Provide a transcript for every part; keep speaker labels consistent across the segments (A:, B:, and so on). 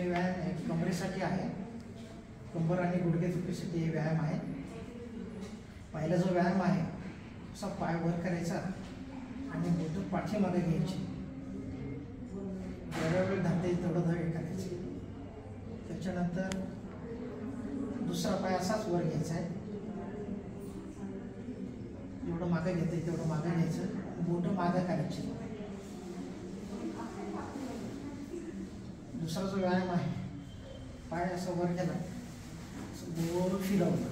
A: पुढचे व्यायाम कमरेसाठी आहे. कंबर आणि गुडघेदुखीसाठी हे व्यायाम आहे. पहिला जो व्यायाम आहे असा पाय वर करायचा आणि बोटं पाठीमागे घ्यायची. जेवढ्या वेळ धावता येईल तेवढं धावे करायचे. त्याच्यानंतर दुसरा पाय असाच वर घ्यायचा आहे. जेवढं मागे घेता येईल तेवढं मागे घ्यायचं. बोटं मागे करायची. दुसरा जो व्यायाम आहे पाय असं वर केला गोल फिरवलं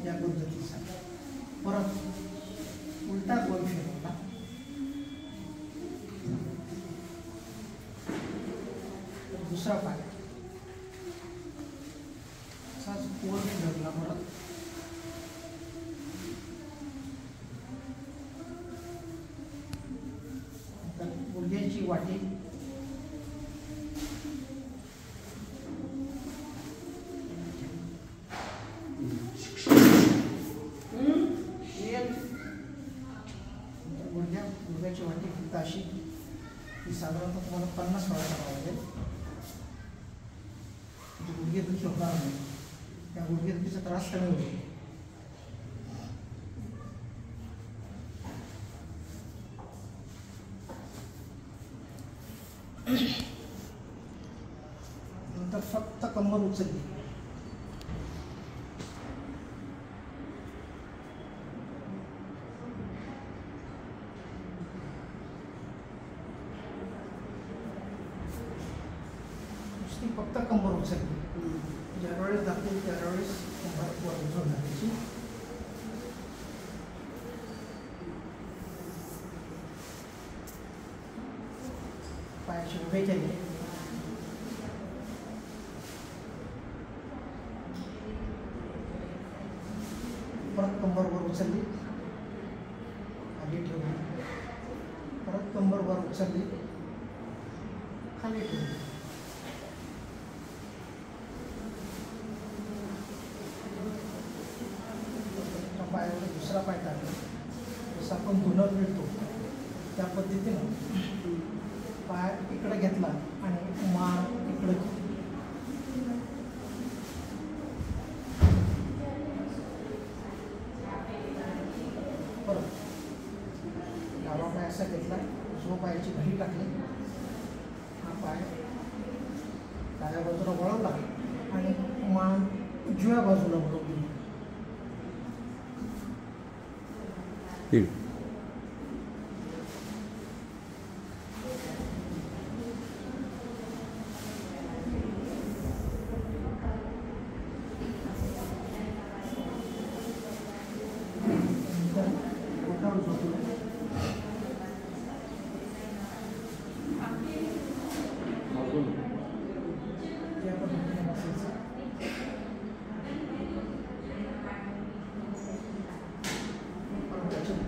A: या पद्धतीचा. परत उलटा गोल फिरवला. दुसरा पाय असाच गोल फिरवला. परत गुडघ्याची वाटी गुडघ्याची वाटी फक्त अशी ही साधारणतः तुम्हाला 50 वेळा करावं लागेल. गुडघेदुखी होणार नाही. त्या गुडघेदुखीचा त्रास कमी होईल. नंतर फक्त कंबर उचलली. नुसती फक्त कंबर उचलली. ज्यावेळेस दाखवेल त्यावेळेस कंबर वर उचलून घालायची. पायाचे उभे केले. परत कंबर वर उचलली खाली ठेवली. परत कंबर वर उचलली खाली ठेवली. पायावर दुसरा पाय टाकला. जसं आपण धुणं मिळतो त्या पद्धतीनं पाय इकडे घेतला आणि मान इकडे परत डावा पाय असा घेतला. जो पायाची घडी टाकली. हा पाय डाव्या बाजूला वळवला आणि मान उजव्या बाजूला वळवली.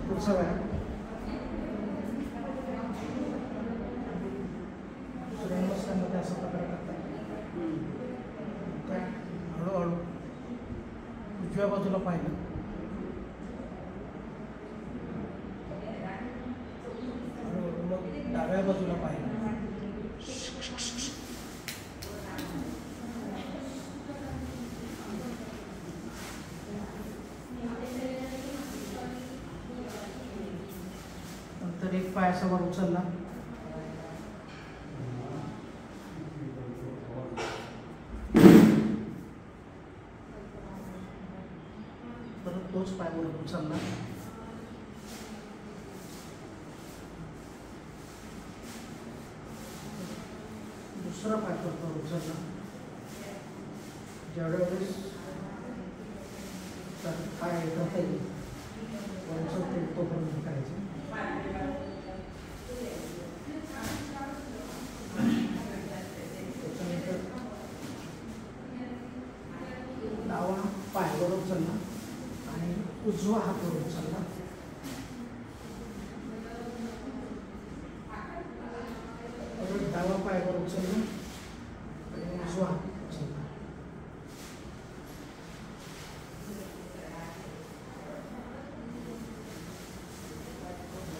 A: पुढचा व्यायाम सूर्यनमस्कारमध्ये असा प्रकारे करतात. हळूहळू उजव्या बाजूला पाहिलं. हळूहळू मग डाव्या बाजूला पाहिलं. नंतर एक पाय असा वर उचलला. परत तोच पाय वर उचलला. दुसरा पाय परत वर उचलला. जेवढ्या वेळेस पाय करता येईल तोपर्यंत करायचं. त्याच्यानंतर डावा पाय वर उचलला आणि उजवा हात वर उचलला. डावा पाय वर उचलला आणि उजवा हात उचलला.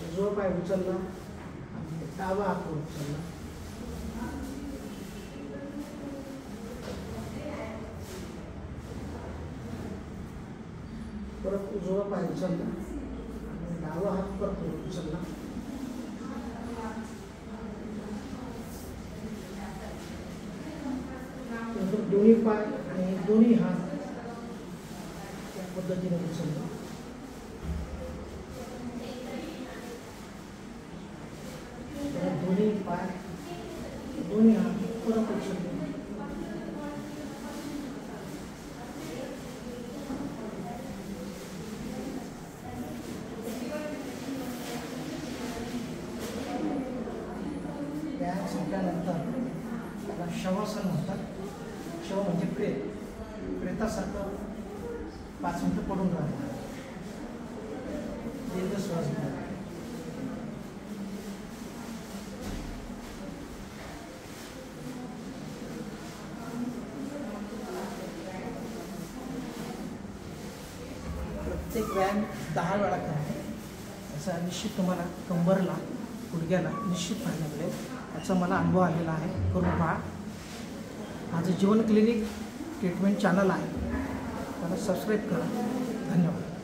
A: उजवा पाय उचलला आणि डावा हात वर उचलला. उजवा पाय उचलला आणि डावा हात परत उचलला. नंतर दोन्ही पाय आणि दोन्ही हात या पद्धतीने उचलले. दोन्ही पाय दोन्ही हात परत उचलले. व्यायाम संपल्यानंतर त्याला शवासन म्हणतात. शव म्हणजे प्रेतासारखं 5 मिनिटं पडून राहतात. दीर्घ श्वास घ्या. प्रत्येक व्यायाम 10 वेळा करा. याचा निश्चित तुम्हाला कंबरला गुडघ्याला निश्चित फायदा मिळेल. याचा मला अनुभव आलेला आहे. करून पहा. माझं जीवन क्लिनिक ट्रीटमेंट चॅनल आहे, त्याला सबस्क्राईब करा. धन्यवाद.